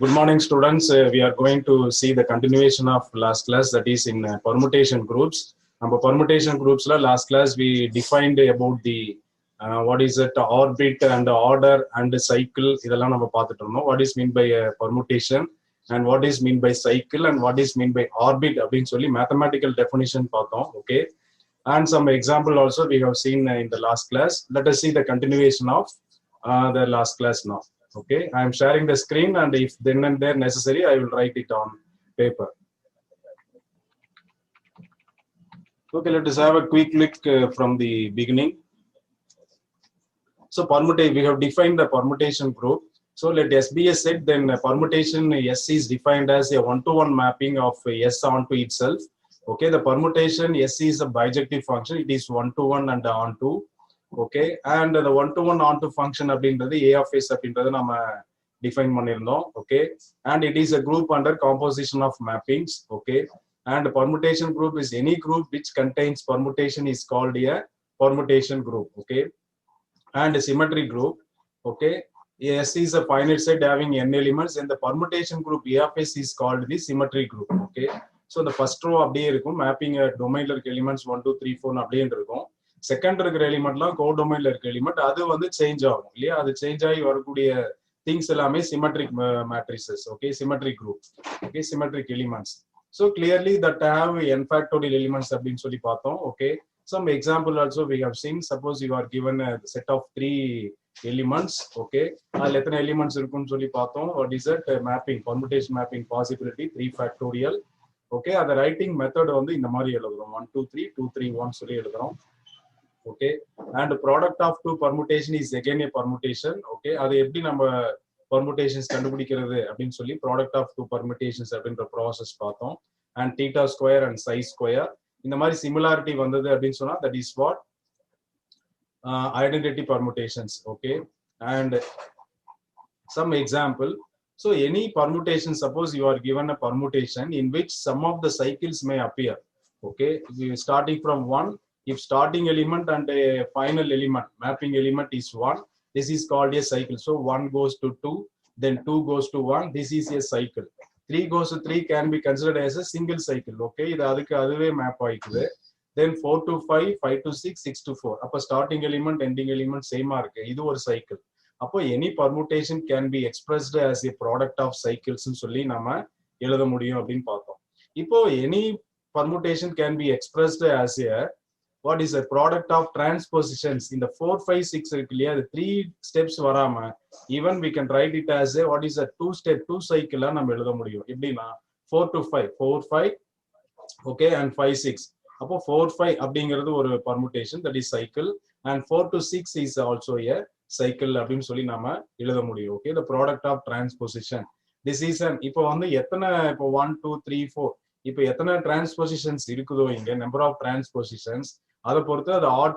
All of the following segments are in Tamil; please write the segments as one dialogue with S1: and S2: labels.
S1: Good morning, students. We are going to see the continuation of last class, that is in permutation groups. Number permutation groups, last class we defined about the what is it, orbit and order and cycle. What is meant by permutation and what is meant by cycle and what is meant by orbit. Mathematical definition. Okay. And some example also we have seen in the last class. Let us see the continuation of the last class now. Okay, I am sharing the screen, and if then and there necessary, I will write it on paper. Okay, let us have a quick look from the beginning. So permutation, we have defined the permutation group. So let S be a set, then permutation S is defined as a one-to-one mapping of S onto itself. Okay, the permutation S is a bijective function. It is one-to-one and onto. Okay, and the one-to-one onto function அப்படின்றது A of S அப்படின்றது நம்ம define பண்ணிருந்தோம். Okay, and it is a group under composition of mappings. Okay, and permutation group is any group which contains permutation is called a permutation group. Okay, and a symmetry group. Okay, S is a finite set having n elements, and the permutation group A of S is called the symmetry group. Okay, so the first row அப்படியே இருக்கும், mapping domain இருக்க elements 1 2 3 4 அப்படியே இருக்கும். செகண்ட் இருக்கிற எலிமெண்ட்லாம் கோடொமைன்ல இருக்க எலிமெண்ட், அது வந்து சேஞ்ச் ஆகும் இல்லையா? அது சேஞ்ச் ஆகி வரக்கூடிய திங்ஸ் எல்லாமே symmetric matrices. Okay, symmetric group. Okay, symmetric elements. So clearly that have n factorial elements அப்படின்னு சொல்லி பார்த்தோம். Okay, some example also we have seen. Suppose you are given set of 3 elements. Okay, அதில் எத்தனை எலிமெண்ட்ஸ் இருக்குன்னு சொல்லி பார்த்தோம். What is that mapping, permutation mapping possibility 3 factorial. Okay, அந்த ரைட்டிங் மெத்தட் வந்து இந்த மாதிரி எழுதுறோம், 1 2 3 2 3 1 சொல்லி எழுதுறோம். Okay, and product of two permutation is again a permutation. Okay, அது எப்படி நம்ம permutations கண்டுபிடிக்கிறது அப்படின்னு சொல்லி product of two permutations அப்படின்ற ப்ராசஸ் பார்த்தோம். and theta square and psi square, இந்த மாதிரி similarity வந்தது அப்படின்னு சொன்னா that is what identity permutations. Okay, and some example. So any permutation, suppose you are given a permutation in which some of the cycles may appear. Okay, starting from 1, if starting element and a final element, mapping element is 1, this is called a cycle. So 1 goes to 2, then 2 goes to 1, this is a cycle. 3 goes to 3 can be considered as a single cycle. Okay, இது அதுக்கு அதுவே map ஆயிக்குது. Then 4 to 5, 5 to 6, 6 to 4. அப்போ starting element, ending element சேமா இருக்கு. இது ஒரு cycle. அப்போ any permutation can be expressed as a product of cycles ன்னு சொல்லி நாம எழுத முடியும் அப்படின்னு பார்த்தோம். இப்போ any permutation can be expressed as a what is a product of transpositions. In the 4 5 6 இருக்கு இல்லையா, அது 3 steps வராம even we can write it as a what is a 2 step 2 cycle நம்ம எழுத முடியும். எப்படின்னா 4 to 5 4 5, okay, and 5 6. அப்போ 4 5 அப்படிங்கிறது ஒரு permutation, that is cycle, and 4 to 6 is also a cycle அப்படின்னு சொல்லி நாம எழுத முடியும். Okay, the product of transposition. This is an இப்போ வந்து எத்தனை, இப்போ 1 2 3 4, இப்போ எத்தனை டிரான்ஸ்பொசிஷன்ஸ் இருக்குதோ இங்க, நம்பர் ஆஃப் டிரான்ஸ்பொசிஷன்ஸ், அதை பொறுத்து அது odd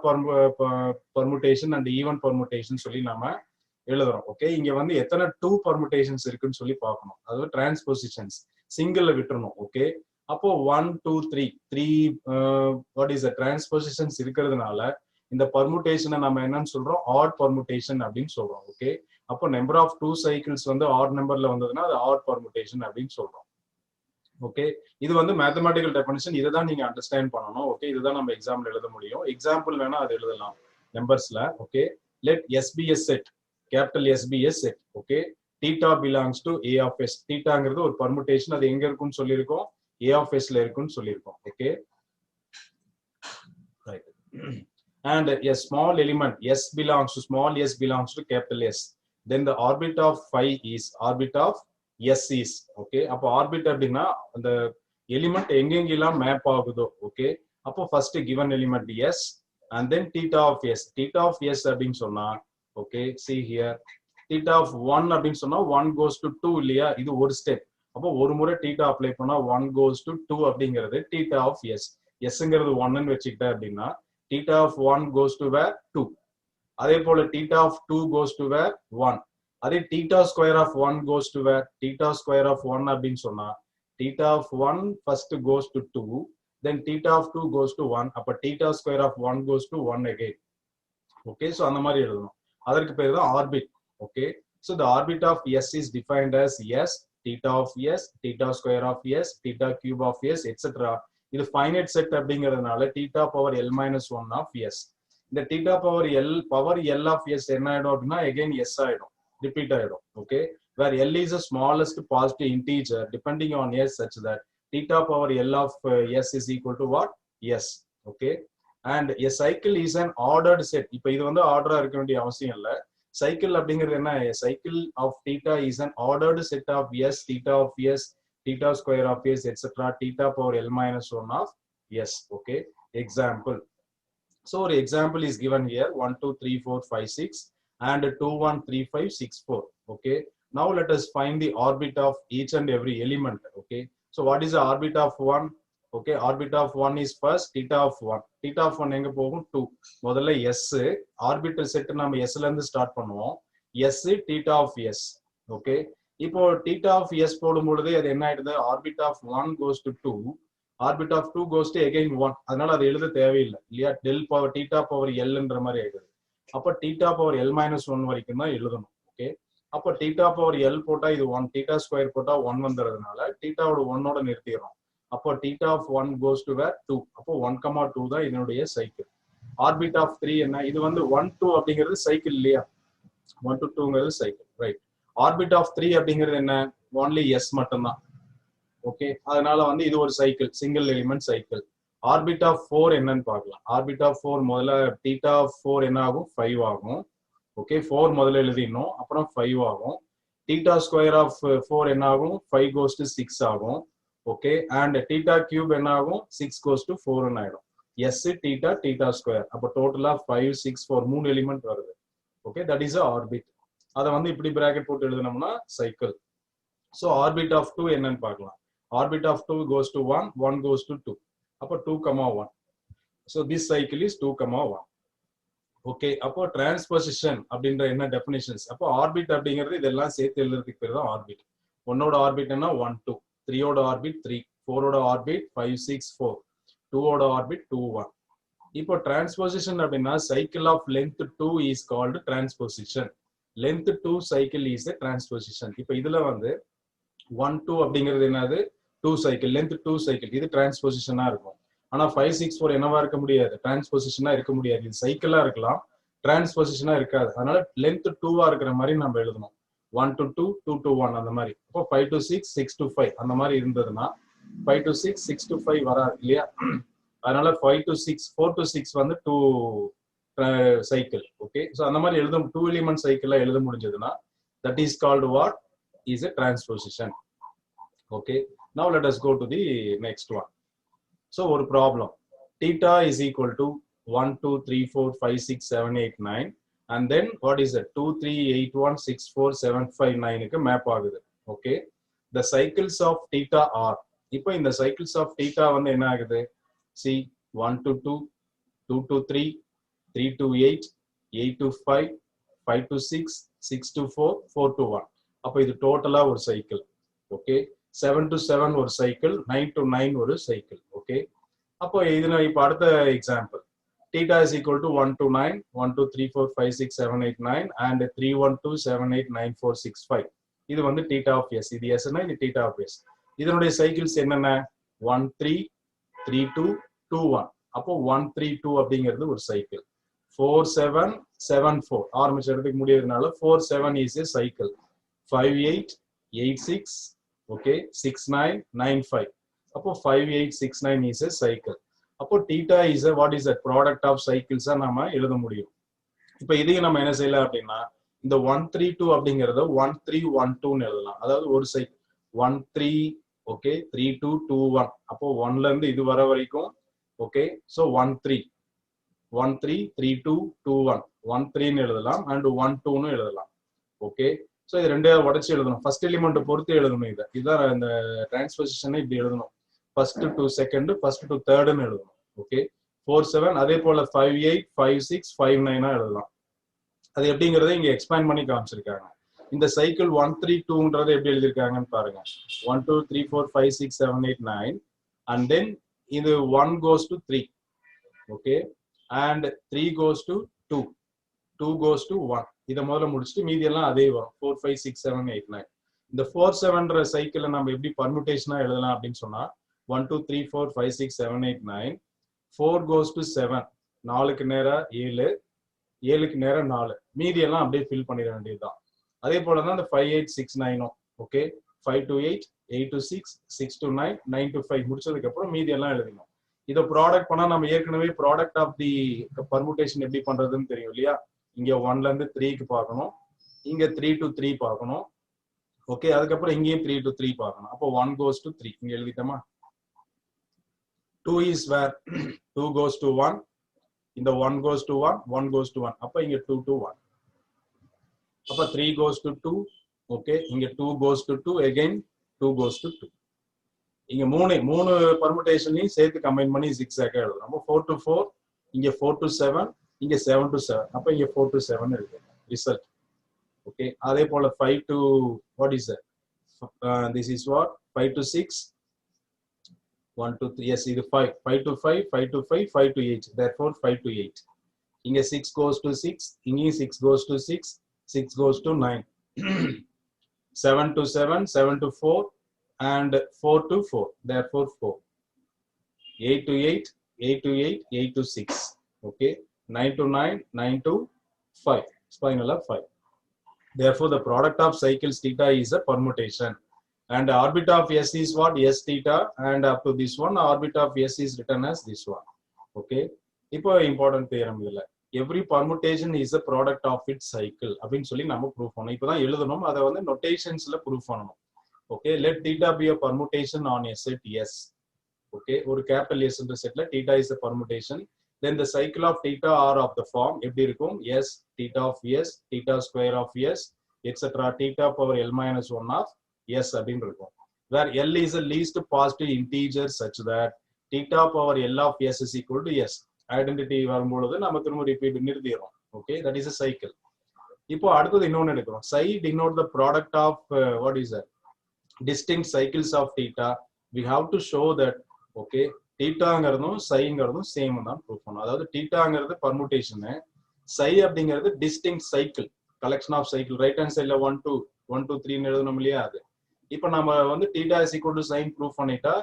S1: permutation and even permutation சொல்லி நாம எழுதுறோம். ஓகே, இங்க வந்து எத்தனை 2 பர்முடேஷன்ஸ் இருக்குன்னு சொல்லி பார்க்கணும். அதாவது டிரான்ஸ்பொசிஷன்ஸ் சிங்கிள் விட்டுறணும். ஓகே, அப்போ 1 2 3 வாட் இஸ் டிரான்ஸ்பொசிஷன்ஸ் இருக்கிறதுனால இந்த பர்முடேஷனை நம்ம என்னன்னு சொல்றோம், ஆட் பர்முடேஷன் அப்படின்னு சொல்றோம். ஓகே, அப்போ நம்பர் ஆஃப் 2 சைக்கிள்ஸ் வந்து ஆட் நம்பர்ல வந்ததுன்னா அது ஆட் பர்முடேஷன் அப்படின்னு சொல்றோம். ஓகே, இது வந்து மேத்தமேட்டிக்கல் டெஃபினிஷன், இதை தான் நீங்க அண்டர்ஸ்டாண்ட் பண்ணணும். ஓகே, இதுதான் நம்ம எக்ஸாம்ல எழுத முடியும். எக்ஸாம்பிள் வேணா அது எழுதலாம் நம்பர்ஸ்ல. Okay, let S be a set, capital S be a set. Okay, theta belongs to A of S. தீட்டாங்கிறது ஒரு பர்முடேஷன், அது எங்க இருக்குன்னு சொல்லியிருக்கோம், A of S ல இருக்குன்னு சொல்லியிருக்கோம். Okay, right. And a small element S belongs to, small s belongs to capital S. Then the orbit of phi is orbit of S is. Okay, அப்போ ஆர்பிட் அப்படின்னா அந்த எலிமெண்ட் எங்கெங்கெல்லாம் மேப் ஆகுதோ. ஓகே, அப்போ first given element S and then theta of S. theta of S அப்படின்னு சொன்னா, okay, see here, theta of 1 அப்படின்னு சொன்னா 1 goes to 2 இல்லையா, இது ஒரு ஸ்டெப். அப்போ ஒரு முறை theta அப்ளை பண்ணா 1 goes to 2 அப்படிங்கிறது theta of S. Sங்கிறது 1 ன்னு வச்சுக்கிட்டேன் அப்படின்னா theta of 1 goes to where 2. அதே போல theta of 2 goes to where 1. அதே theta square of 1 goes to where, theta square of 1 அப்படின்னு சொன்னா theta of 1 first goes to 2, then theta of 2 goes to 1. அப்ப theta square of 1 goes to 1 again. Okay, so அந்த மாதிரி எழுதணும். அதற்கு பேர் தான் orbit. Okay, so the orbit of S is defined as S theta of s, theta square of s, theta cube of s, etc. இது finite set அப்படிங்கிறதுனால theta power l minus 1 of s. இந்த theta power l of s என்ன ஆயிடும் அப்படின்னா again s ஆயிடும், repeat ஆயிடும். Okay, where l is the smallest positive integer depending on s such that theta power l of s is equal to what? s. Okay, and a cycle is an ordered set. இப்போ இது வந்து ஆர்டரா இருக்க வேண்டிய அவசியம் இல்லை. Cycle அப்படிங்கிறது என்ன? A cycle of theta is an ordered set of s, theta of s, theta square of s, etc. theta power l minus 1 of s. Okay, example. So an example is given here 1 2 3 4 5 6 and 2 1 3 5 6 4. Okay, now let us find the orbit of each and every element. Okay, so what is the orbit of 1? Okay, orbit of 1 is first theta of 1. Theta of 1 எங்க போகும்? 2. முதல்ல s ஆர்பிட்டல் செட் நம்ம s ல இருந்து ஸ்டார்ட் பண்ணுவோம். s theta of s. Okay, இப்போ theta of s போடும் பொழுது அது என்ன ஆயிடுது? orbit of 1 goes to 2, orbit of 2 goes to again 1. அதனால அது எழுத தேவையில்லை இல்லையா? del power theta power l ன்ற மாதிரி ஆயிடுது. அப்ப theta power l minus 1 வரைக்கும் தான் எழுதணும். ஓகே, அப்ப theta power l போட்டா இது 1, theta square போட்டா 1 வந்துறதுனால theta ஓட 1 ஓட நிறுத்திடுறோம். அப்போ theta of 1 goes to where? 2. அப்போ 1,2 தான் இதனுடைய சைக்கிள். ஆர்பிட் ஆஃப் 3 என்ன? இது வந்து 1 2 அப்படிங்கிறது சைக்கிள் இல்லையா? 1 to 2ங்கிறது சைக்கிள், ரைட். ஆர்பிட் ஆஃப் 3 அப்படிங்கிறது என்ன? ஒன்லி s மட்டும்தான். ஓகே, அதனால வந்து இது ஒரு cycle, single element cycle. Orbit of 4 என்னன்னு பார்க்கலாம். ஆர்பிட் ஆஃப் 4 முதல்ல theta of 4 என்ன ஆகும்? 5 ஆகும். ஓகே, 4 முதல்ல எழுதிடணும், அப்புறம் 5 ஆகும். theta square of 4 என்ன ஆகும்? 5 goes to 6 ஆகும். Okay, and theta cube என்ன ஆகும்? 6 goes to 4 ஆயிடும். s theta theta square. அப்ப டோட்டலா 5 6 4 மூணு எலிமெண்ட் வருது. Okay, that is orbit. அதை வந்து இப்படி பிராக்கெட் போட்டு எழுதினோம்னா சைக்கிள். ஸோ ஆர்பிட் ஆஃப் 2 என்னன்னு பார்க்கலாம். Orbit of 2 goes to 1, 1 goes to 2. அப்போ 2,1. So this cycle is 2,1. Okay, அப்போ டிரான்ஸ்பொசிஷன் அப்படின்ற என்ன டெஃபினிஷன்ஸ்? அப்போ ஆர்பிட் அப்படிங்கிறது இதெல்லாம் சேர்த்து எழுதுறதுக்கு பேர் தான் ஆர்பிட். ஒன்னோட ஆர்பிட் என்ன? 1 2, 3 ஓட ஆர்பிட் 3, 4 ஓட ஆர்பிட் 5 6 4, 2 ஓட ஆர்பிட் 2 1. இப்போ டிரான்ஸ்பொசிஷன் அப்படின்னா cycle of length 2 is called transposition. Length 2 cycle is a transposition. இப்போ இதுல வந்து 1 2 அப்படிங்கிறது என்னது? 2 சைக்கிள், லென்த் 2 சைக்கிள், இது டிரான்ஸ்பொசிஷனா இருக்கும். ஆனா 5 6 4 என்னவா இருக்க முடியாது? டிரான்ஸ்பொசிஷனா இருக்க முடியாது. இது சைக்கிளா இருக்கலாம், டிரான்ஸ்பொசிஷனா இருக்காது. அதனால லென்த் 2வா இருக்கிற மாதிரி நம்ம எழுதணும். 1 to 2, 2 to 1 அந்த மாதிரி. இப்போ 5 to 6, 6 to 5 அந்த மாதிரி இருந்ததுன்னா 5 to 6, 6 to 5 வராது இல்லையா? அதனால 5 to 6, 4 to 6 வந்து 2 சைக்கிள். ஓகே, ஸோ அந்த மாதிரி எழுதும் 2 எலிமெண்ட் சைக்கிளா எழுத முடிஞ்சதுன்னா that is called what? Is a transposition. Okay, now let us go to the next one. So ஒரு problem. theta is equal to 1 2 3 4 5 6 7 8 9. And then what is it? 2 3 8 1 6 4 7 5 9 க்கு மேப் ஆகுது. Okay, the cycles of theta are. இப்போ இந்த cycles of theta வந்து என்ன ஆகுது? see 1 to 2, 2 to 3, 3 to 8, 8 to 5, 5 to 6, 6 to 4, 4 to 1. அப்போ இது டோட்டலா ஒரு சைக்கிள். ஓகே, 7 to 7 ஒரு சைக்கிள், 9 to 9 ஒரு சைக்கிள். ஓகே, அப்போ இது இப்போ அடுத்த example. theta is equal to 1 to 9, 1 2 3 4 5 6 7 8 9 and 3 1 2 7 8 9 4 6 5. இது வந்து theta of s. இது s னா இது theta of s. இதனுடைய சைக்கிள்ஸ் என்னென்ன? 1 3 3 2 2 1. அப்போ 1 3 2 அப்படிங்கிறது ஒரு சைக்கிள். 4 7 7 4 ஆரம்பிச்ச இடத்துக்கு முடியறதுனால 4 7 இஸ் a cycle. 5 8 8 6, ஓகே, 6 9 9 5. அப்போ 5 8 6 9 இஸ் a cycle. அப்போ theta is a what is that? Product of cycles நாம எழுத முடியும். இப்போ இதையும் நம்ம என்ன செய்யலாம் அப்படின்னா இந்த 1 3 2 அப்படிங்கறத 1 3 1 2 ன்னு எழுதலாம். அதாவது ஒரு சைக்கிள் 1 3, ஓகே, 3 2 2 1. அப்போ 1ல இருந்து இது வர வரைக்கும். ஓகே, சோ 1 3 1 3 3 2 2 1 1 3 ன்னு எழுதலாம் அண்ட் 1 2 ன்னு எழுதலாம். ஓகே, சோ இது ரெண்டையா உடைச்சு எழுதணும். ஃபர்ஸ்ட் எலிமெண்ட் பொறுத்து எழுதணும். இதான் இந்த டிரான்ஸ்பொசிஷனை இப்படி எழுதணும். First to second, first to தேர்ட்னு எழுதணும். ஓகே, 4 7 அதே போல 5 8 5 6 5 9 எழுதலாம். அது எப்படிங்கறத இங்க எக்ஸ்பேண்ட் பண்ணி காமிச்சிருக்காங்க. இந்த சைக்கிள் 1 3 2ன்றதை எப்படி எழுதிருக்காங்கன்னு பாருங்க. 1 2 3 4 5 6 7 8 9 and then இது 1 goes to 3. Okay, and 3 goes to 2, 2 goes to 1. இத முதல்ல முடிச்சிட்டு மீதி எல்லாம் அதே வரும். 4 5 6 7 8 9. இந்த 4-7 சைக்கிளை நம்ம எப்படி பர்முடேஷனா எழுதலாம் அப்படின்னு சொன்னா 1 2 3 4 5 6 7 8 9 4 goes to 7 4க்கு நேரா 7 7க்கு நேரா 4 மீதி எல்லாம் அப்படியே ஃபில் பண்ணிட வேண்டியதுதான். அதே போல தான் இந்த 5 8 6 9 okay 5 to 8 8 to 6 6 to 9 9 to 5 முடிச்சதுக்கு அப்புறம் மீதி எல்லாம் எழுதணும். இதை ப்ராடக்ட் பண்ணா நம்ம ஏற்கனவே ப்ராடக்ட் ஆஃப் தி பர்முடேஷன் எப்படி பண்றதுன்னு தெரியும் இல்லையா. இங்க 1ல இருந்து 3க்கு பார்க்கணும், இங்க 3 to 3 பார்க்கணும். ஓகே அதுக்கப்புறம் இங்கேயும் 3 to 3 பார்க்கணும். அப்போ 1 goes to 3 இங்க எழுதிட்டோமா. 2 is where 2 goes to 1, இந்த 1 goes to 1 1 goes to 1 அப்ப இங்க 2 to 1. அப்ப 3 goes to 2 ஓகே இங்க 2 goes to 2 again 2 goes to 2. இங்க மூணு பர்முடேஷனையும் சேர்த்து கம்பைன் பண்ணி 6 ஆக எழுதுறோம். அப்ப 4 to 4 இங்க 4 to 7 இங்க 7 to 7 அப்ப இங்க 4 to 7 இருக்கு ரிசல்ட். ஓகே அதே போல 5 to what is that this is what 5 to 6 1 to 3 yes இது 5 5 to 5 5 to 5 5 to 8 therefore 5 to 8 இங்க 6 goes to 6 இங்க 6 goes to 6 6 goes to 9 7 to 7 7 to 4 and 4 to 4 therefore 4 8 to 8 8 to 8 8 to 6 okay 9 to 9 9 to 5 spinal of 5. Therefore the product of cycles theta is a permutation and the orbit of s is what s theta and up to this one orbit of s is written as this one. Okay இப்போ important theorem இதுல every permutation is a product of its cycle அப்படின்னு சொல்லி நம்ம ப்ரூவ் பண்ணணும். இப்பதான் எழுதணும், அதை வந்து நோட்டேஷன்ஸ்ல ப்ரூவ் பண்ணணும். Okay let theta be a permutation on a set s. okay ஒரு capital s என்ற செட்ல theta is a permutation, then the cycle of theta are of the form எப்படி இருக்கும் s theta of s theta square of s etc theta power l minus 1 of s அப்படின்னு இருக்கும். where l is the least positive integer such that theta power l of s is equal to s. Identity வரும்பொழுது நம்ம திரும்ப ரிப்பீட் நிறுத்திடுறோம். Okay that is a cycle. இப்போ அடுத்தது இன்னொன்னு எடுக்கிறோம். psi denote the product of what is that distinct cycles of theta. we have to show that okay தீட்டாங்கிறதும் சைங்கிறதும் சேம் தான் ப்ரூவ் பண்ணணும். அதாவது தீட்டாங்கிறது பர்முடேஷன், சை அப்படிங்கிறது distinct cycle collection of cycle. Right hand சைட்ல 1 2 1 2 3 எழுதணும் இல்லையா. அது இப்போ நம்ம வந்து theta is equal to sign prove பண்ணிட்டா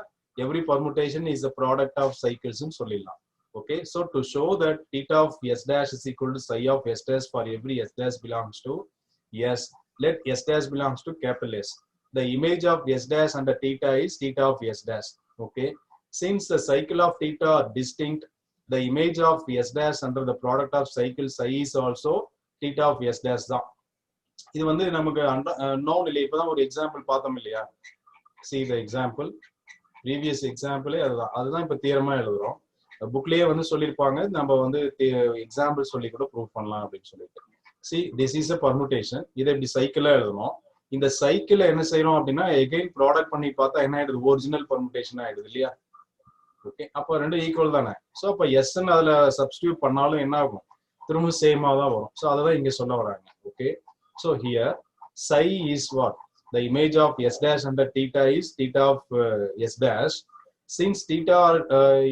S1: every permutation is a product of cycles சொல்லிடலாம். okay so to show that theta of s dash is equal to psi of s dash for every s dash belongs to s, let s dash belongs to capital S. the image of s dash under theta is theta of s dash. okay since the cycle of theta are distinct, the image of s dash under the product of cycle psi is also theta of s dash தான். இது வந்து நமக்கு known இல்லை. இப்பதான் ஒரு எக்ஸாம்பிள் பார்த்தோம் இல்லையா. see the example previous example அதுதான் இப்ப தியரமா எழுதுறோம். புக்லயே வந்து சொல்லியிருப்பாங்க, நம்ம வந்து எக்ஸாம்பிள் சொல்லி கூட ப்ரூவ் பண்ணலாம் அப்படின்னு சொல்லிட்டு. see this is a permutation. இதை இப்படி சைக்கிளா எழுதணும். இந்த சைக்கிளை என்ன செய்யறோம் அப்படின்னா எகைன் ப்ராடக்ட் பண்ணி பார்த்தா என்ன ஆயிடுது, ஒரிஜினல் பர்முடேஷன் ஆயிடுது இல்லையா. ஓகே அப்போ ரெண்டும் ஈக்குவல் தானே. ஸோ அப்போ எஸ்ன்னு அதுல சப்ஸ்டியூட் பண்ணாலும் என்ன ஆகும், திரும்ப சேமா தான் வரும். ஸோ அதை இங்க சொல்ல வராங்க. Okay so here psi is what the image of s dash under theta is theta of s dash. since theta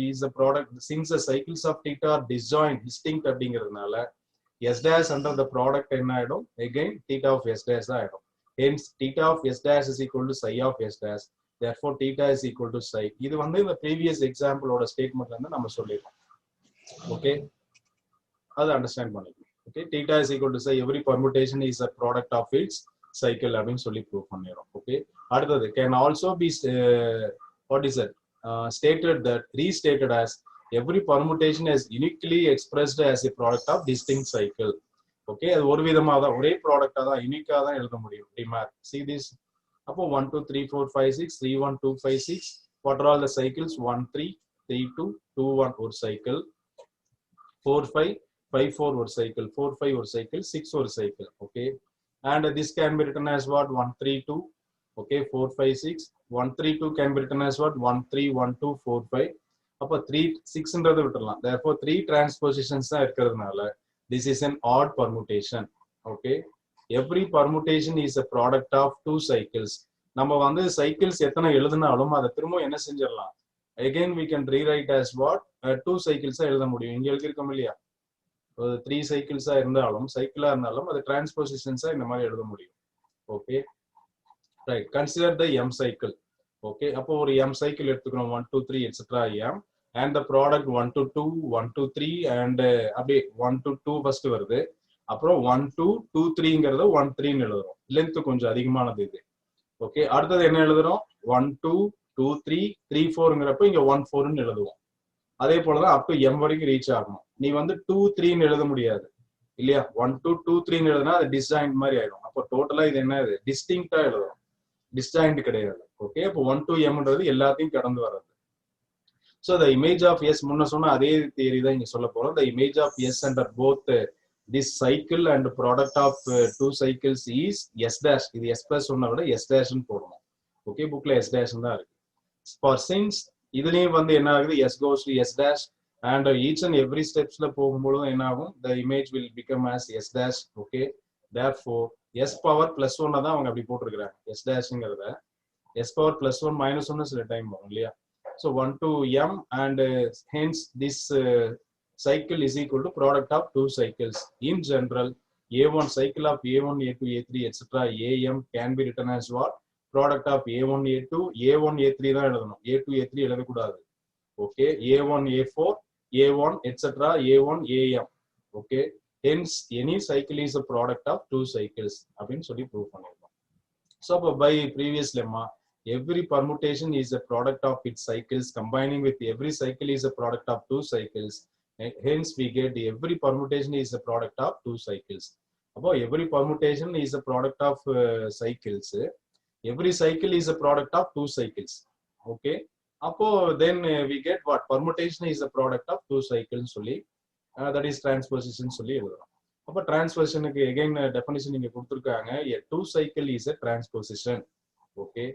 S1: is a product, since the cycles of theta are disjoint distinct அப்படிங்கிறதுனால s dash under the product என்ன ஆயிடும், again theta of s dash தான் ஆயிடும். hence theta of s dash is equal to psi of s dash, therefore theta is equal to psi. இது வந்து இந்த previous example ஓட ஸ்டேட்மெண்ட்ல இருந்து நம்ம சொல்லிருக்கோம். ஓகே அதை அண்டர்ஸ்டாண்ட் பண்ணிக்கணும். Okay theta is equal to psi, every permutation is a product of its cycle அப்படின்னு சொல்லி ப்ரூவ் பண்ணிடுறோம். ஓகே அடுத்தது can also be what is it stated that restated as every permutation is uniquely expressed as a product of distinct cycle. Okay அது ஒரு விதமா தான், ஒரே ப்ராடக்டா தான், யூனிக்கா தான் எழுத முடியும். டிமார் see this அப்போ 1 2 3 4 5 6 3 1 2 5 6 what are all the cycles 1 3 3 2 2 1 ஒரு சைக்கிள், 4 5 5 4 ஒரு சைக்கிள், 4 5 ஒரு சைக்கிள், 6 ஒரு cycle. Okay and this can be written as what 1 3 2 okay 4 5 6 1 3 2 can be written as what 1 3 1 2 4 5 அப்ப 3 6ன்றதை விட்டுறலாம். therefore 3 transpositions தான் இருக்கிறதுனால this is an odd permutation. okay every permutation is a product of two cycles. நம்ம வந்து cycles எத்தனை எழுதினாலும் அதை திரும்ப என்ன செஞ்சிடலாம், again we can rewrite as what two cycles எழுத முடியும். இங்க எழுதிருக்கோம் இல்லையா, 3 cycles இருந்தாலும் சைக்கிளா இருந்தாலும் அது டிரான்ஸ்போசிஷன்ஸா இந்த மாதிரி எழுத முடியும். Okay right, consider the m cycle. Okay, அப்போ ஒரு m சைக்கிள் எடுத்துக்கிறோம், 1 2 3 etcetera m, and the product 1 to 2 1 to 3 and அப்படியே 1 to 2 ஃபர்ஸ்ட் வருது, அப்புறம் 1 2 2 3ங்கறத 1 3 ன்னு எழுதுறோம். லென்த் கொஞ்சம் அதிகமானது இது. ஓகே, அடுத்தது என்ன எழுதுறோம், 1 2 2 3 3 4ங்கறப்ப இங்க 1 4 ன்னு எழுதுவோம். அதே போல தான் அப் டு m வரைக்கும் ரீச் ஆகணும். நீ வந்து 2 3 ன்னு எழுத முடியாது இல்லையா, 1 2 2 3 ன்னு எழுதுனா அது டிஸ்ஜாயிண்ட் மாதிரி ஆயிடும். அப்போ டோட்டலா இது என்ன, டிஸ்டிங்க்டா எழுதுறோம், டிஸ்ஜாயிண்ட் கிடையாது. ஓகே, அப்போ 1 to mன்றது எல்லாத்தையும் கடந்து வர்றது. So the image of S, முன்ன சொன்ன அதே தியரி தான் இங்க சொல்ல போறோம். The image of S under both this cycle and product of two cycles is S dash. இது S plus சொன்ன விட S dash ன்னு போடணும். ஓகே, புக்ல S dash தான் இருக்கு. For since இதுலயும் வந்து என்ன ஆகுது, S goes to S dash and each and every ஸ்டெப்ஸ்ல போகும்போது என்ன ஆகும், the image will become as S dash. Okay, therefore S power plus 1 தான் அவங்க அப்படி போட்டிருக்காங்க. S dashங்கிறத S power plus 1 minus 1 சில டைம் வரும் இல்லையா. So 1 to m and hence this cycle is equal to product of two cycles. In general, A1 cycle of A1, A2, A3, etc. AM can be written as what? Product of A1, A2, A1, A3 தான் எழுதணும், A2, A3 எழுதக்கூடாது. Okay, A1, A4, A1, etc. A1, AM. Okay, hence any cycle is a product of two cycles அப்படின்னு சொல்லி prove பண்ணிருக்கோம். So by previous lemma, every permutation is a product of its cycles, combining with every cycle is a product of two cycles. Hence we get every permutation is a product of two cycles. About every permutation is a product of cycles. Every cycle is a product of two cycles. Okay, அப்போ then we get what, permutation is a product of two cycles சொல்லி, that is transposition சொல்லி எழுதுறோம். அப்போ transpositionக்கு again definition இங்க கொடுத்திருக்காங்க, a two cycle is a transposition. Okay,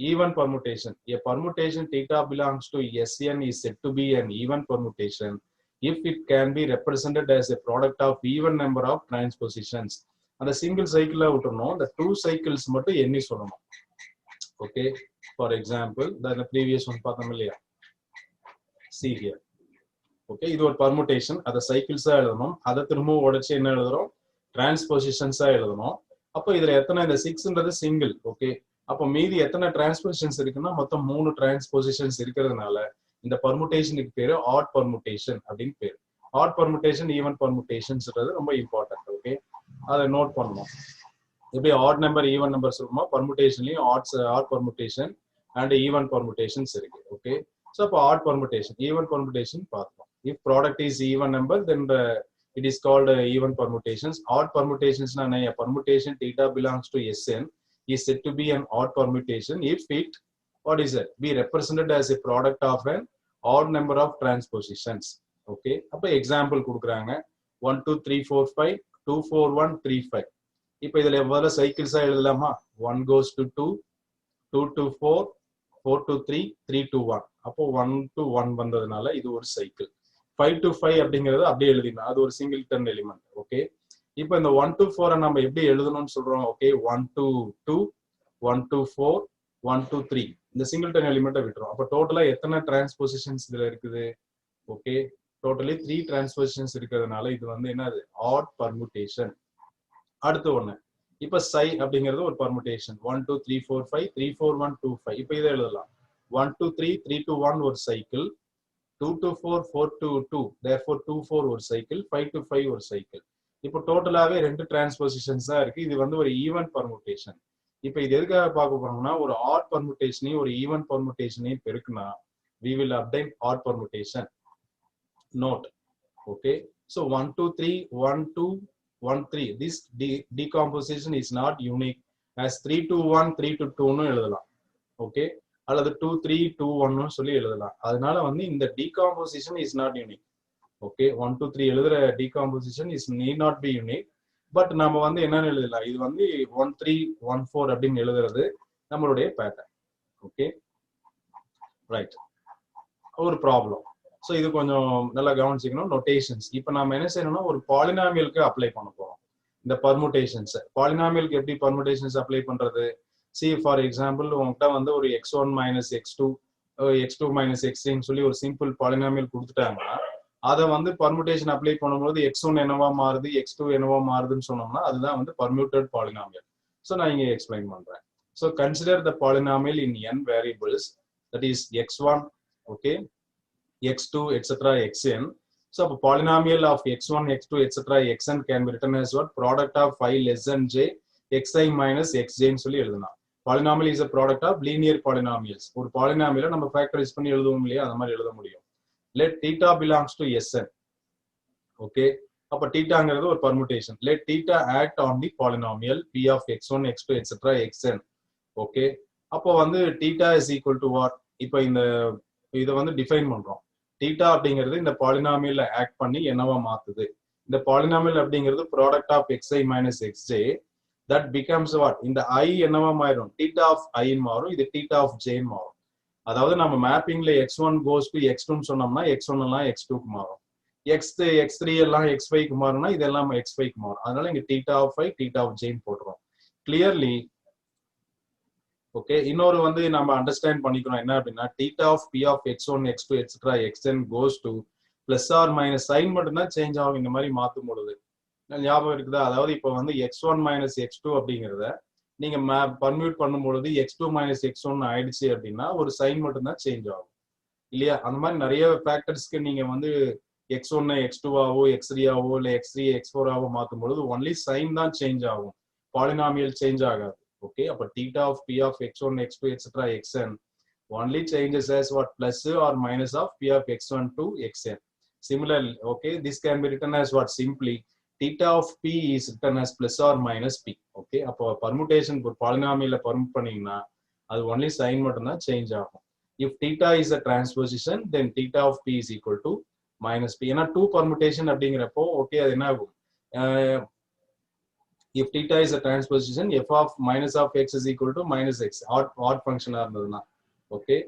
S1: even permutation, a permutation theta belongs to Sn is said to be an even permutation if it can be represented as a product of even number of transpositions. அந்த சிங்கிள் சைக்கிளா விட்டுறணும், the two cycles மட்டும் எண்ணி சொல்லணும். Okay, for example the previous one பார்த்தோம் இல்லையா, see here. Okay, இது ஒரு permutation, அத சைக்கிள்ஸா எழுதணும், அதை திரும்ப உடைச்சு என்ன எழுதுறோம், டிரான்ஸ்போசிஷன்ஸா எழுதணும். அப்போ இதுல எத்தனை, இந்த 6ன்றது சிங்கிள். ஓகே, அப்போ மீதி எத்தனை டிரான்ஸ்போசிஷன்ஸ் இருக்குன்னா மொத்தம் 3 டிரான்ஸ்போசிஷன்ஸ் இருக்கிறதுனால இந்த பர்முடேஷனுக்கு பேரு ஆட் பர்முடேஷன் அப்படின்னு பேரு. ஆட் பர்முடேஷன், ஈவன் பர்முடேஷன்ஸ்ன்றது ரொம்ப இம்பார்ட்டன்ட். ஓகே, அதை நோட் பண்ணணும். எப்படி ஆட் நம்பர் ஈவன் நம்பர் சொல்லுமா, பர்முடேஷன்லயும் ஆட் பர்முடேஷன் அண்ட் ஈவன் பர்முடேஷன்ஸ் இருக்கு. ஓகே, ஸோ அப்போ ஆட் பர்முடேஷன், ஈவன் பர்முடேஷன் பார்த்தோம். If product is even number then it is called even permutations. Odd permutations na a permutation theta belongs to Sn is said to be an odd permutation if it, what is it, be represented as a product of an odd number of transpositions. Okay, அப்ப எக்ஸாம்பிள் கொடுக்குறாங்க, 1 2 3 4 5 2 4 1 3 5. இப்போ இதுல எவ்வளவு சைக்கிள்ஸா எழுதலாமா, 1 goes to 2 2 to 4 4 to 3 3 to 1. அப்போ 1 to 1 வந்ததுனால இது ஒரு சைக்கிள். 5 to 5 அப்படிங்கிறது அப்படியே எழுதினா அது ஒரு சிங்கிள் டர்ன் எலிமெண்ட். ஓகே, இப்போ இந்த 1 to 4 நம்ம எப்படி எழுதணும்னு சொல்றோம். ஓகே, 1 to 2 1 to 4 1 to 3 இந்த சிங்கிள் டர்ன் எலிமெண்ட்டை விட்டுரும். அப்போ டோட்டலா எத்தனை டிரான்ஸ்போசிஷன்ஸ் இதுல இருக்குது, ஓகே, டோட்டலி 3 டிரான்ஸ்போசிஷன்ஸ் இருக்கிறதுனால இது வந்து என்னது, ஆட் பர்முடேஷன். அடுத்து ஒண்ணு, இப்போ சை அப்படிங்கிறது ஒரு பர்முடேஷன், 1 2 3 4 5 3 4 1 2 5. இப்போ இதை எழுதலாம், 1 to 3 3 to 1 ஒரு சைக்கிள், 2 to 4 4 to 2 therefore 2 4 ஒரு சைக்கிள், 5 to 5 ஒரு சைக்கிள். இப்போ டோட்டலாவே 2 டிரான்ஸ்போசிஷன்ஸ் தான் இருக்கு. இது வந்து ஒரு ஈவன் பர்முடேஷன். இப்போ இது எதுக்காக பார்க்க போறோம்னா, ஒரு ஆட் பர்முடேஷனையும் ஒரு ஈவன் பர்முடேஷனையும் பெருக்குனா we will obtain odd permutation. Note, okay, so 1 2 3 1 2 1 3, this decomposition is not unique as 3 to 1 3 to 2 னு எழுதலாம். ஓகே, அல்லது 2 3 2 1 சொல்லி எழுதலாம். அதனால வந்து இந்த decomposition is not unique. Okay, 1 2 3 எழுதுற decomposition is need not be unique. But நம்ம வந்து என்னன்னு எழுதலாம், இது வந்து 1 3 1 4 அப்படின்னு எழுதுறது நம்மளுடைய பேட்டர்ன். ஓகே, ரைட், ஒரு ப்ராப்ளம். ஸோ இது கொஞ்சம் நல்லா கவனிச்சிக்கணும். நோட்டேஷன்ஸ் இப்போ நம்ம என்ன செய்யணும்னா ஒரு பாலினாமியலுக்கு அப்ளை பண்ண போறோம் இந்த பர்முடேஷன்ஸ். பாலினாமியலுக்கு எப்படி பர்முடேஷன்ஸ் அப்ளை பண்றது, சி ஃபார் எக்ஸாம்பிள் உங்ககிட்ட வந்து ஒரு x1 minus x2 x2 minus x3 சொல்லி ஒரு சிம்பிள் பாலினாமியல் கொடுத்துட்டாங்கன்னா அதை வந்து பர்முடேஷன் அப்ளை பண்ணும்போது x1 என்னவா மாறுது x2 என்னவா மாறுதுன்னு சொன்னோம்னா அதுதான் வந்து பர்மியூட்டட் பாலினாமியல். ஸோ நான் இங்கே எக்ஸ்பிளைன் பண்றேன். So consider the polynomial in n variables, that is x1, okay, x2, etc., xn. So a polynomial of x1, x2, etc., xn can be written as what? Product of phi less than j, xi minus xj ன்னு சொல்லி எழுதலாம். Polynomial is a product of linear polynomials. ஒரு polynomial நம்ம factorize பண்ணி எழுதுவோம் இல்லையா, அந்த மாதிரி எழுத முடியும். Let theta belongs to Sn. Okay. அப்ப thetaங்கிறது ஒரு permutation. Let theta act on the polynomial p of x1, x2, etc., xn. Okay. அப்போ வந்து theta is equal to what? இப்போ இந்த இதை வந்து டிஃபைன் பண்றோம். theta அப்படிங்கிறது இந்த பாலினாமியல்ல ஆக்ட் பண்ணி என்னவா மாத்துது? இந்த பாலினாமியல் அப்படிங்கிறது product of xi minus xj. That becomes what? இந்த i என்னவா மாறும்? theta of i மாறும், இது theta of j மாறும். அதாவது நம்ம மேப்பிங்ல x1 goes to x2 சொன்னோம்னா x1 எல்லாம் x2 க்கு மாறும், x3 எல்லாம் x5 க்கு மாறும்னா இதெல்லாம் x5 க்கு மாறும். அதனால இங்க theta of i, theta of j போடுறோம். Clearly okay. இன்னொரு வந்து நம்ம அண்டர்ஸ்டாண்ட் பண்ணிக்கணும் என்ன அப்படின்னா, theta of p of x1, x2, etc., xn goes to plus or minus sign மட்டும்தான் சேஞ்ச் ஆகும் இந்த மாதிரி மாத்தும் பொழுது. ஞாபகம் இருக்குதா? அதாவது இப்போ வந்து x1 minus x2 அப்படிங்கிறத நீங்க பர்மியூட் பண்ணும் பொழுது x2 minus x1 ஆயிடுச்சு அப்படின்னா ஒரு சைன் மட்டும்தான் சேஞ்ச் ஆகும் இல்லையா? அந்த மாதிரி நிறைய ஃபேக்டர்ஸ்க்கு நீங்க வந்து x1 x2 ஆவோ, x3 ஆவோ, இல்ல x3 x4 ஆவோ மாத்தும் பொழுது ஒன்லி சைன் தான் சேஞ்ச் ஆகும், பாலினாமியல் சேஞ்ச் ஆகாது. Okay, அப்ப theta of p of x1, x2, etc., xn only changes as what? Plus or minus of p of x1 to xn. Similarly, okay, this can be written as what? Simply theta of p is written as plus or minus p. Okay, அப்போ permutation ஒரு polynomial permute பண்ணீங்கன்னா அது only sign மட்டும் தான் சேஞ்ச் ஆகும். If theta is a transposition, then theta of p is equal to minus p. ஏன்னா 2 permutation அப்படிங்கிறப்போ ஓகே அது என்ன ஆகும்? If theta is a transposition, f of minus of x is equal to minus x, odd function இருந்ததுன்னா okay,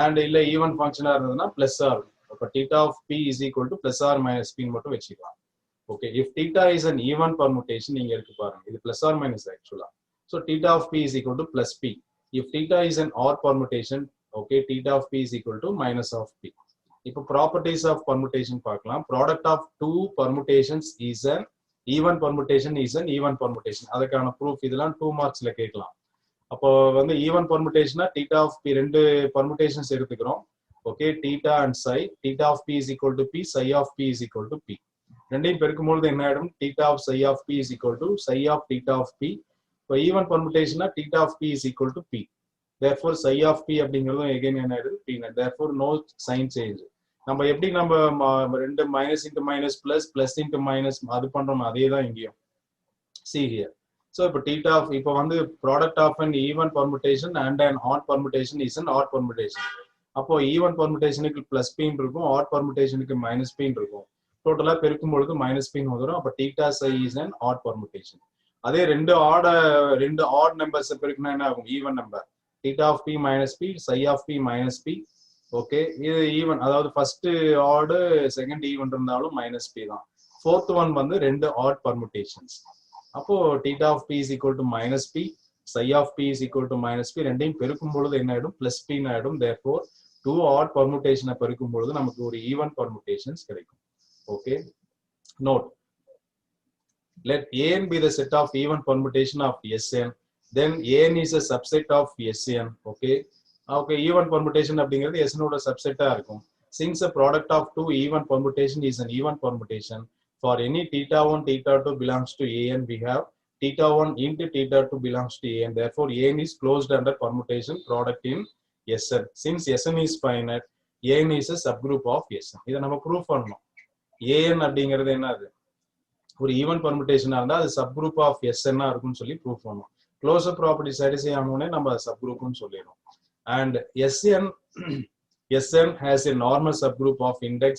S1: and இல்ல even function இருந்ததுன்னா plus r. அப்ப theta of p is equal to plus or minus p மட்டும் வெச்சிக்கலாம். Okay, if theta is an even permutation, நீங்க இருக்கு பாருங்க, இது plus or minus actually. So theta of p is equal to plus p. If theta is an odd permutation, okay, theta of p is equal to minus of p. இப்போ properties of permutation பார்க்கலாம். Product of two permutations is an even permutation is an even permutation. அதுக்கான proof இதெல்லாம் 2 மார்க்ஸ்ல கேட்கலாம். அப்போ வந்து even permutation theta of p ரெண்டு permutations எடுத்துக்கிறோம். Okay, theta and psi. theta of p is equal to p, psi of p is equal to p. ரெண்டையும் பெருக்கும்போது என்ன ஆயிடும்? theta of psi of p is equal to psi of theta of p. இப்போ even permutation theta of p is equal to p. Therefore psi of p அப்படிங்கிறதும் again என்ன ஆயிடுது? p. Therefore no sign change. நம்ம எப்படி நம்ம ரெண்டு minus into minus plus plus into minus அது பண்றோம் அதே தான் இங்கேயும். See here. So இப்போ theta of இப்போ வந்து product of an even permutation and an odd permutation is an odd permutation. அப்போ even permutationக்கு பிளஸ் p இருக்கும், odd permutationக்கு மைனஸ் p இருக்கும். டோட்டலா பெருக்கும் பொழுது மைனஸ் p வந்துரும். அப்போ theta psi is an odd permutation. அதே ரெண்டு odd நம்பர்ஸ் பெருக்குனா என்ன ஆகும்? even number. theta of p minus p, psi of p minus p. Okay, இது ஈவன், அதாவது ஃபர்ஸ்ட் ஆட் செகண்ட் ஈவன் இருந்தாலும் மைனஸ் பி தான். ஃபோர்த் ஒன் வந்து ரெண்டு ஆட் பர்முடேஷன்ஸ். அப்போ theta of p is equal to minus p, psi of p is equal to minus p. ரெண்டையும் பெருக்கும் பொழுது என்ன ஆயிடும்? பிளஸ் p ஆயிடும். therefore டூ ஆட் பர்முடேஷனை பெருக்கும் பொழுது நமக்கு ஒரு ஈவன் பர்முடேஷன்ஸ் கிடைக்கும். Okay, note, let an be the set of even permutation of Sn, then an is a subset of Sn. okay, okay, even permutation அப்படிங்கிறது Sn ஓட சப்செட்டா இருக்கும். Since a product of two even permutation is an even permutation, for any theta 1 theta 2 belongs to an, we have theta 1 into theta 2 belongs to an. Therefore an is closed under permutation product in Sn. Since Sn is finite, an is a subgroup of Sn. இதை நம்ம ப்ரூவ் பண்ணணும். an அப்படிங்கிறது என்னது? ஒரு ஈவன் பர்முடேஷனா இருந்தா அது சப்குரூப் ஆஃப் Sn இருக்கும்னு சொல்லி ப்ரூவ் பண்ணணும். க்ளோசர் ப்ராப்பர்ட்டி சாட்டிஸ்ஃபை ஆனோடனே நம்ம சப்குரூப்னு சொல்லிடுறோம். And Sn has a normal subgroup of index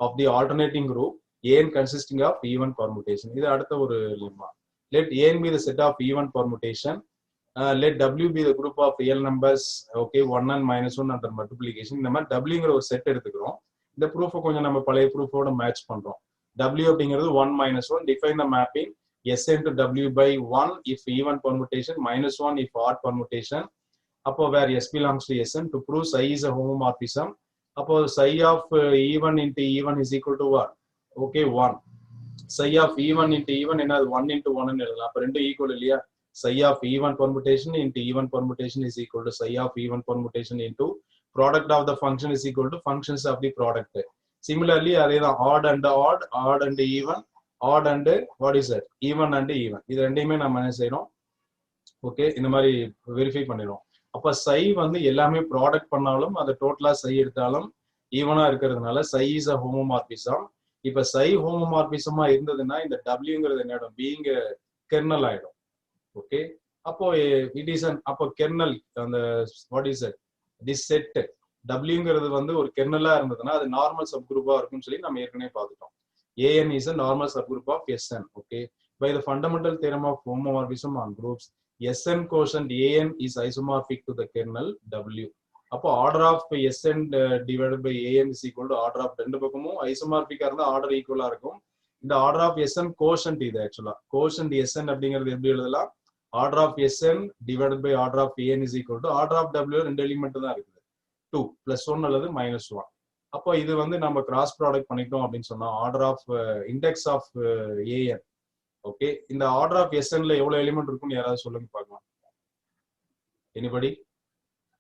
S1: of the alternating group an consisting of even permutation. இது அடுத்த ஒரு lemma. Let an be the set of even permutation. Let w be the group of real numbers. Okay, 1 and minus 1 under multiplication. இந்த மாதிரி wங்கிற ஒரு செட் எடுத்துக்கிறோம். இந்த ப்ரூஃபை கொஞ்சம் நம்ம பழைய ப்ரூஃபோட மேட்ச் பண்றோம். w அப்படிங்கிறது 1 minus 1. Define the mapping Sn to w by 1 if even permutation, minus 1 if odd permutation. அப்போ where S belongs to Sn. To prove psi is a homomorphism, அப்போ psi of even into even is equal to what? Okay, 1. Psi of even into even என்னது? 1 into 1 ன்னு எழுதலாம். அப்போ ரெண்டு ஈக்குவல் இல்லையா? psi of even permutation into even permutation is equal to psi of even permutation into product of the function is equal to functions of the product. Similarly, odd and odd, odd and even, odd and what is that? Even and even. இது ரெண்டையுமே நம்ம என்ன செய்யணும்? ஓகே, இந்த மாதிரி வெரிஃபை பண்ணிடும். அப்ப சை வந்து எல்லாமே ப்ராடக்ட் பண்ணாலும் அது டோட்டலா சை எடுத்தாலும் ஈவனா இருக்கிறதுனால சை இஸ் அ ஹோமோமார்பிசம். இப்ப சை ஹோமோமார்பிசமா இருந்ததுன்னா இந்த டபிள்யூங்கிறது என்ன ஆயிடும்? பீயிங் கெர்னல் ஆயிடும். ஓகே, அப்போ இட் இஸ் அப்போ கெர்னல் அந்த what is it this set டபிள்யூங்கிறது வந்து ஒரு கெர்னலா இருந்ததுன்னா அது நார்மல் சப் குரூப்பா இருக்கும்னு சொல்லி நம்ம ஏற்கனவே பார்த்துட்டோம். AN is a normal subgroup of SN. Okay, by the fundamental theorem of homomorphism on groups SN quotient AN is isomorphic to the kernel W. அப்போ order of SN divided by AN is equal to order of ரெண்டு பக்கமும் ஐசோமார்பிக்கா இருந்தா ஆர்டர் ஈக்குவலா இருக்கும். இந்த ஆர்டர் ஆஃப் SN quotient இது ஆக்சுவலா quotient SN அப்படிங்கிறது எப்படி எழுதலாம்? Order of SN divided by order of AN is equal to order of W ரெண்டு எலிமெண்ட் தான் இருக்குது 2 + 1 அல்லது -1. அப்போ இது வந்து நம்ம கிராஸ் ப்ராடக்ட் பண்ணிட்டோம் அப்படின்னு சொன்னா order of index of AN. Okay, இந்த ஆர்டர் ஆஃப் எஸ்என்ல எவ்வளவு எலிமெண்ட் இருக்கும்னு யாராவது சொல்லுங்க பார்க்கலாம். எனிபடி?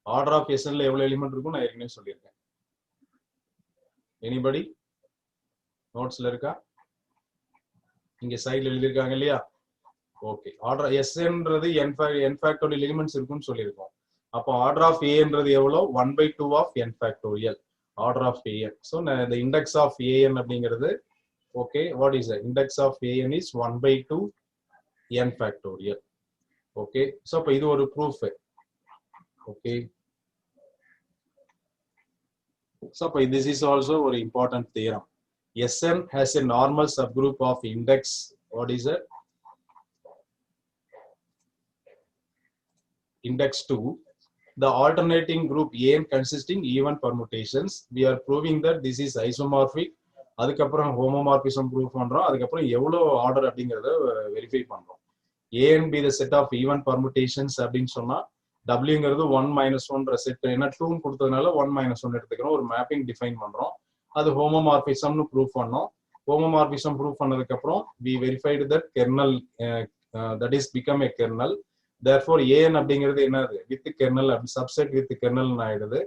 S1: ஆர்டர் ஆஃப் எஸ்என்ல எவ்வளவு எலிமெண்ட் இருக்கும் நான் ஏற்கனவே சொல்லியிருக்கேன். எனிபடி நோட்ஸ்ல இருக்கா? இங்க சைடுல எழுதியிருக்காங்க இல்லையா? ஓகே, ஆர்டர் எஸ்என்றது n ஃபேக்டோரியல் எலிமெண்ட்ஸ் இருக்கும்னு சொல்லியிருக்கோம். அப்போ ஆர்டர் ஆஃப் ஏன்றது எவ்வளவு? 1/2 of n factorial order of A n. So இந்த இண்டெக்ஸ் ஆஃப் ஏஎன் அப்படிங்கிறது okay, what is the index of AN is 1/2 n factorial. Okay, so இது ஒரு proof. Okay, so this is also very important theorem. SN has a normal subgroup of index, what is it? Index 2. The alternating group AN consisting even permutations. We are proving that this is isomorphic. அதுக்கப்புறம் ஹோமோமார்பிசம் ப்ரூவ் பண்றோம். அதுக்கப்புறம் எவ்வளவு ஆர்டர் அப்படிங்கறத வெரிஃபை பண்றோம். A n be the set of even permutations அப்படின்னு சொன்னா டபிள்யூங்கிறது 1 - 1 செட். ஏன்னா 2 கொடுத்ததுனால 1 - 1 எடுத்துக்கிறோம். ஒரு மேப்பிங் டிஃபைன் பண்றோம். அது ஹோமோமார்பிசம்னு ப்ரூவ் பண்ணோம். ஹோமோமார்பிசம் ப்ரூவ் பண்ணதுக்கு அப்புறம் we verified that kernel that is become a kernel. Therefore AN அப்படிங்கிறது என்னது? With kernel subset with kernel ஆயிடுது.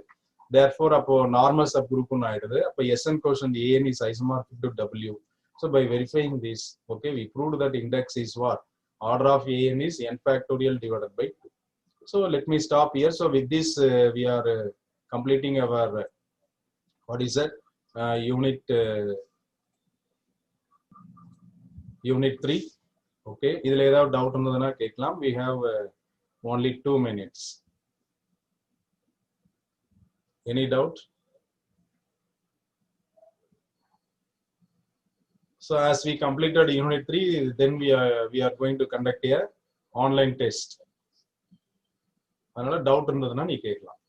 S1: Therefore, அப்போ நார்மல் சப் குரூப் ஆயிடுது. அப்போ SN quotient AN is isomorphic to W. So by verifying this, okay, we proved that index is what? Order of AN is n factorial divided by 2. So let me stop here. So with this, we are completing our what is that? Unit 3. Okay, இதுல ஏதாவது டவுட் இருந்ததுன்னா கேட்கலாம். We have only 2 minutes. Any doubt? So as we completed unit 3, then we are going to conduct a online test. அதனால டவுட் இருந்ததுன்னா நீ கேட்கலாம்.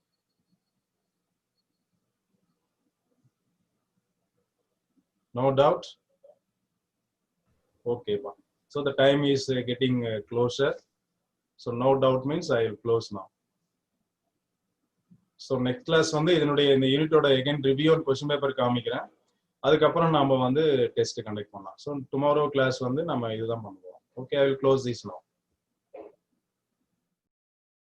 S1: No doubt? Okay, so the time is getting closer. So no doubt means I will close now. So next class வந்து இதனுடைய இந்த யூனிட்டோட again review and question paper காமிக்கிறேன். அதுக்கப்புறம் நம்ம வந்து டெஸ்ட் கண்டக்ட் பண்ணலாம். ஸோ டுமாரோ கிளாஸ் வந்து நம்ம இதுதான் பண்ணுவோம். Okay, I will close this now.